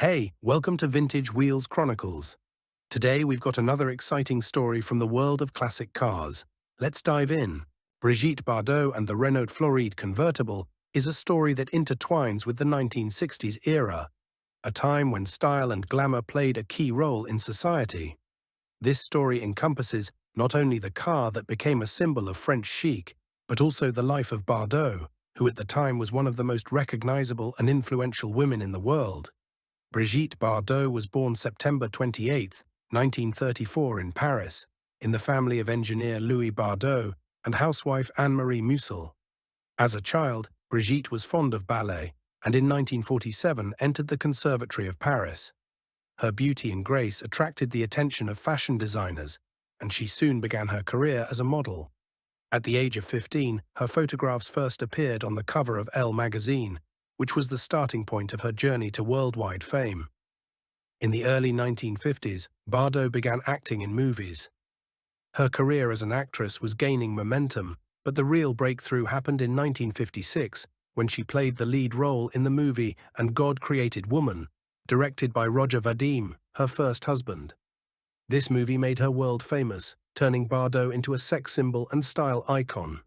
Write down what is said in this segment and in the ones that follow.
Hey, welcome to Vintage Wheels Chronicles. Today we've got another exciting story from the world of classic cars. Let's dive in. Brigitte Bardot and the Renault Floride convertible is a story that intertwines with the 1960s era, a time when style and glamour played a key role in society. This story encompasses not only the car that became a symbol of French chic, but also the life of Bardot, who at the time was one of the most recognizable and influential women in the world. Brigitte Bardot was born September 28, 1934 in Paris, in the family of engineer Louis Bardot and housewife Anne-Marie Mussel. As a child, Brigitte was fond of ballet and in 1947 entered the Conservatory of Paris. Her beauty and grace attracted the attention of fashion designers, and she soon began her career as a model. At the age of 15, her photographs first appeared on the cover of Elle magazine, which was the starting point of her journey to worldwide fame. In the early 1950s, Bardot began acting in movies. Her career as an actress was gaining momentum, but the real breakthrough happened in 1956 when she played the lead role in the movie And God Created Woman, directed by Roger Vadim, her first husband. This movie made her world famous, turning Bardot into a sex symbol and style icon.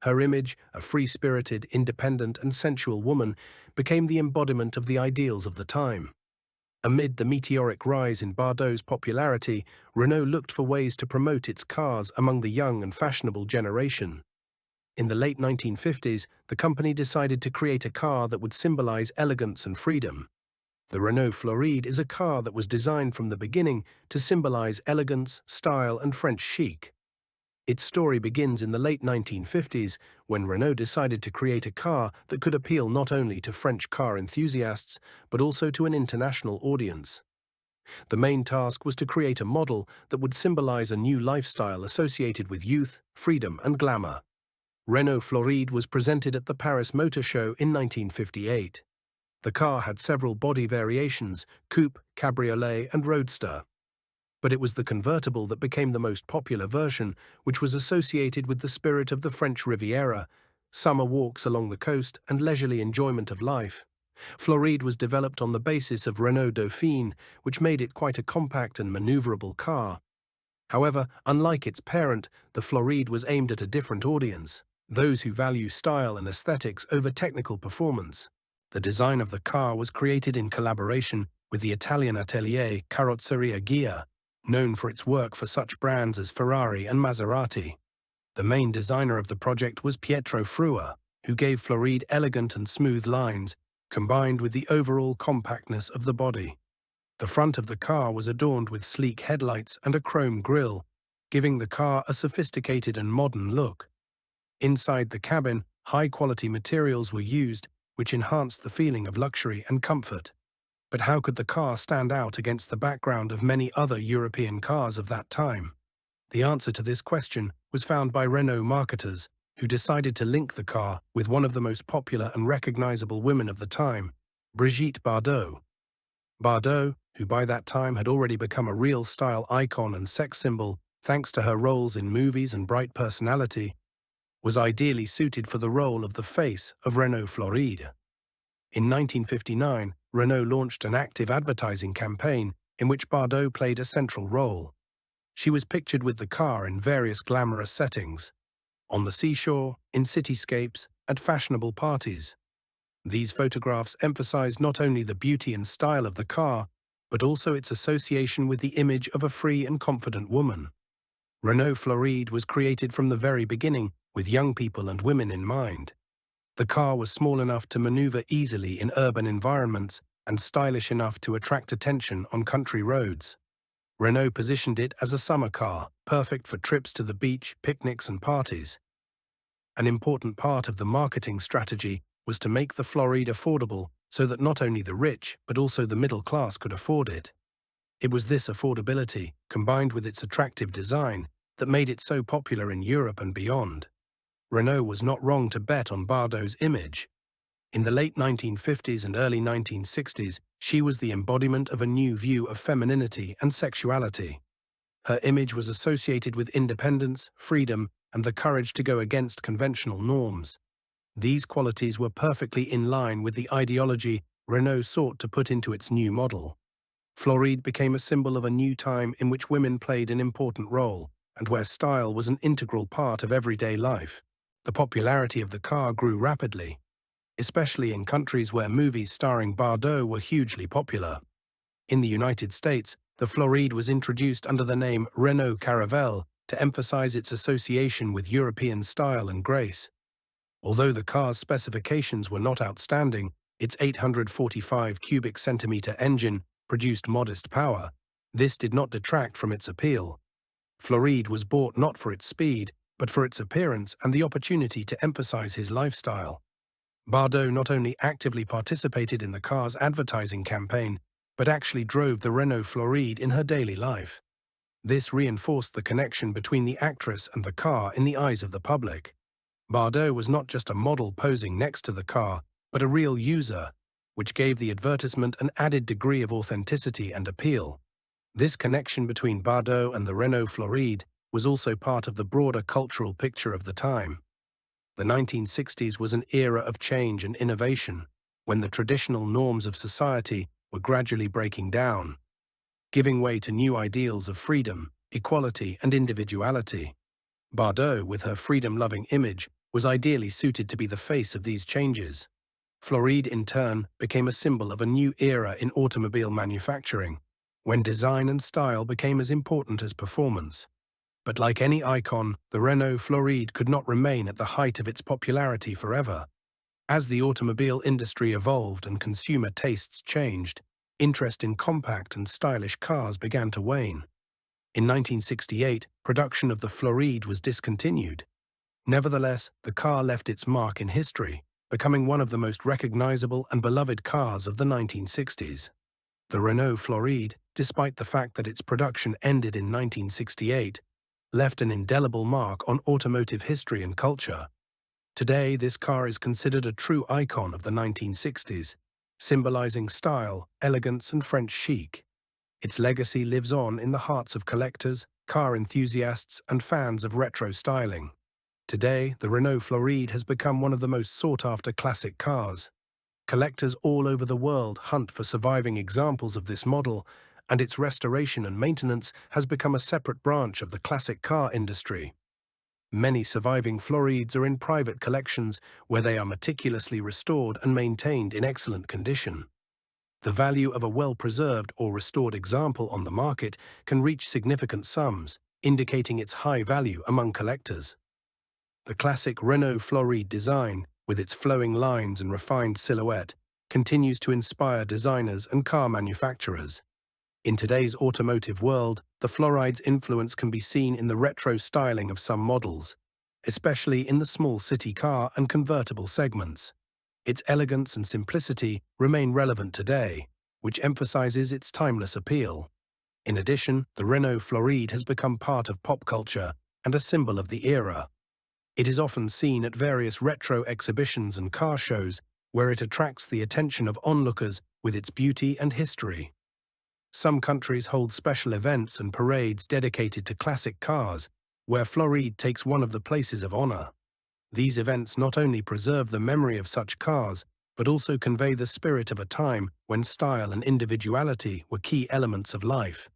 Her image, a free-spirited, independent and sensual woman, became the embodiment of the ideals of the time. Amid the meteoric rise in Bardot's popularity, Renault looked for ways to promote its cars among the young and fashionable generation. In the late 1950s, the company decided to create a car that would symbolize elegance and freedom. The Renault Floride is a car that was designed from the beginning to symbolize elegance, style and French chic. Its story begins in the late 1950s when Renault decided to create a car that could appeal not only to French car enthusiasts but also to an international audience. The main task was to create a model that would symbolize a new lifestyle associated with youth, freedom and glamour. Renault Floride was presented at the Paris Motor Show in 1958. The car had several body variations: coupe, cabriolet and roadster. But it was the convertible that became the most popular version, which was associated with the spirit of the French Riviera, summer walks along the coast and leisurely enjoyment of life. Floride was developed on the basis of Renault Dauphine, which made it quite a compact and maneuverable car. However, unlike its parent, the Floride was aimed at a different audience, those who value style and aesthetics over technical performance. The design of the car was created in collaboration with the Italian atelier Carrozzeria Ghia, known for its work for such brands as Ferrari and Maserati. The main designer of the project was Pietro Frua, who gave Floride elegant and smooth lines, combined with the overall compactness of the body. The front of the car was adorned with sleek headlights and a chrome grille, giving the car a sophisticated and modern look. Inside the cabin, high-quality materials were used, which enhanced the feeling of luxury and comfort. But how could the car stand out against the background of many other European cars of that time? The answer to this question was found by Renault marketers, who decided to link the car with one of the most popular and recognizable women of the time, Brigitte Bardot. Bardot, who by that time had already become a real style icon and sex symbol thanks to her roles in movies and bright personality, was ideally suited for the role of the face of Renault Floride. In 1959, Renault launched an active advertising campaign in which Bardot played a central role. She was pictured with the car in various glamorous settings: on the seashore, in cityscapes, at fashionable parties. These photographs emphasized not only the beauty and style of the car, but also its association with the image of a free and confident woman. Renault Floride was created from the very beginning with young people and women in mind. The car was small enough to maneuver easily in urban environments and stylish enough to attract attention on country roads. Renault positioned it as a summer car, perfect for trips to the beach, picnics and parties. An important part of the marketing strategy was to make the Floride affordable so that not only the rich but also the middle class could afford it. It was this affordability, combined with its attractive design, that made it so popular in Europe and beyond. Renault was not wrong to bet on Bardot's image. In the late 1950s and early 1960s, she was the embodiment of a new view of femininity and sexuality. Her image was associated with independence, freedom, and the courage to go against conventional norms. These qualities were perfectly in line with the ideology Renault sought to put into its new model. Floride became a symbol of a new time in which women played an important role and where style was an integral part of everyday life. The popularity of the car grew rapidly, especially in countries where movies starring Bardot were hugely popular. In the United States, the Floride was introduced under the name Renault Caravelle to emphasize its association with European style and grace. Although the car's specifications were not outstanding, its 845 cubic centimeter engine produced modest power. This did not detract from its appeal. Floride was bought not for its speed, but for its appearance and the opportunity to emphasize his lifestyle. Bardot not only actively participated in the car's advertising campaign, but actually drove the Renault Floride in her daily life. This reinforced the connection between the actress and the car in the eyes of the public. Bardot was not just a model posing next to the car, but a real user, which gave the advertisement an added degree of authenticity and appeal. This connection between Bardot and the Renault Floride was also part of the broader cultural picture of the time. The 1960s was an era of change and innovation, when the traditional norms of society were gradually breaking down, giving way to new ideals of freedom, equality, and individuality. Bardot, with her freedom-loving image, was ideally suited to be the face of these changes. Floride, in turn, became a symbol of a new era in automobile manufacturing, when design and style became as important as performance. But like any icon, the Renault Floride could not remain at the height of its popularity forever. As the automobile industry evolved and consumer tastes changed, interest in compact and stylish cars began to wane. In 1968, production of the Floride was discontinued. Nevertheless, the car left its mark in history, becoming one of the most recognizable and beloved cars of the 1960s. The Renault Floride, despite the fact that its production ended in 1968, left an indelible mark on automotive history and culture. Today, this car is considered a true icon of the 1960s, symbolizing style, elegance, and French chic. Its legacy lives on in the hearts of collectors, car enthusiasts, and fans of retro styling. Today, the Renault Floride has become one of the most sought-after classic cars. Collectors all over the world hunt for surviving examples of this model, and its restoration and maintenance has become a separate branch of the classic car industry. Many surviving Florides are in private collections where they are meticulously restored and maintained in excellent condition. The value of a well-preserved or restored example on the market can reach significant sums, indicating its high value among collectors. The classic Renault Floride design, with its flowing lines and refined silhouette, continues to inspire designers and car manufacturers. In today's automotive world, the Floride's influence can be seen in the retro styling of some models, especially in the small city car and convertible segments. Its elegance and simplicity remain relevant today, which emphasizes its timeless appeal. In addition, the Renault Floride has become part of pop culture and a symbol of the era. It is often seen at various retro exhibitions and car shows, where it attracts the attention of onlookers with its beauty and history. Some countries hold special events and parades dedicated to classic cars, where Floride takes one of the places of honor. These events not only preserve the memory of such cars, but also convey the spirit of a time when style and individuality were key elements of life.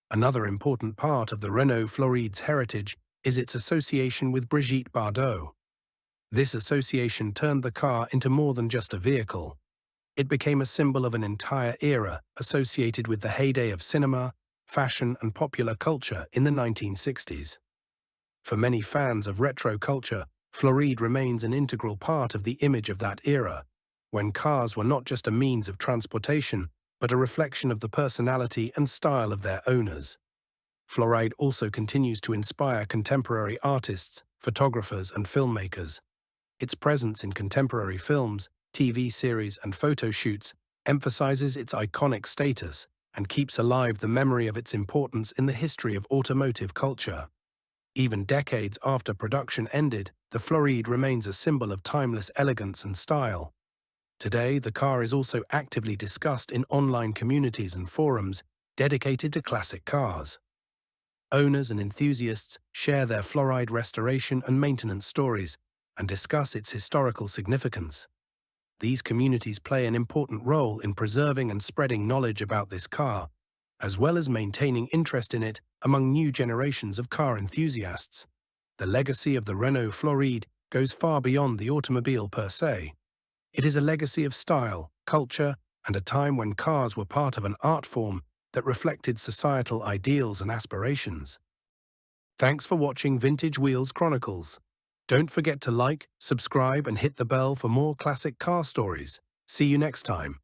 Another important part of the Renault Floride's heritage is its association with Brigitte Bardot. This association turned the car into more than just a vehicle. It became a symbol of an entire era associated with the heyday of cinema, fashion, and popular culture in the 1960s. For many fans of retro culture, Floride remains an integral part of the image of that era, when cars were not just a means of transportation, but a reflection of the personality and style of their owners. Floride also continues to inspire contemporary artists, photographers, and filmmakers. Its presence in contemporary films, TV series, and photo shoots emphasizes its iconic status and keeps alive the memory of its importance in the history of automotive culture. Even decades after production ended, the Floride remains a symbol of timeless elegance and style. Today, the car is also actively discussed in online communities and forums dedicated to classic cars. Owners and enthusiasts share their Floride restoration and maintenance stories and discuss its historical significance. These communities play an important role in preserving and spreading knowledge about this car, as well as maintaining interest in it among new generations of car enthusiasts. The legacy of the Renault Floride goes far beyond the automobile per se. It is a legacy of style, culture, and a time when cars were part of an art form that reflected societal ideals and aspirations. Thanks for watching Vintage Wheels Chronicles. Don't forget to like, subscribe, and hit the bell for more classic car stories. See you next time.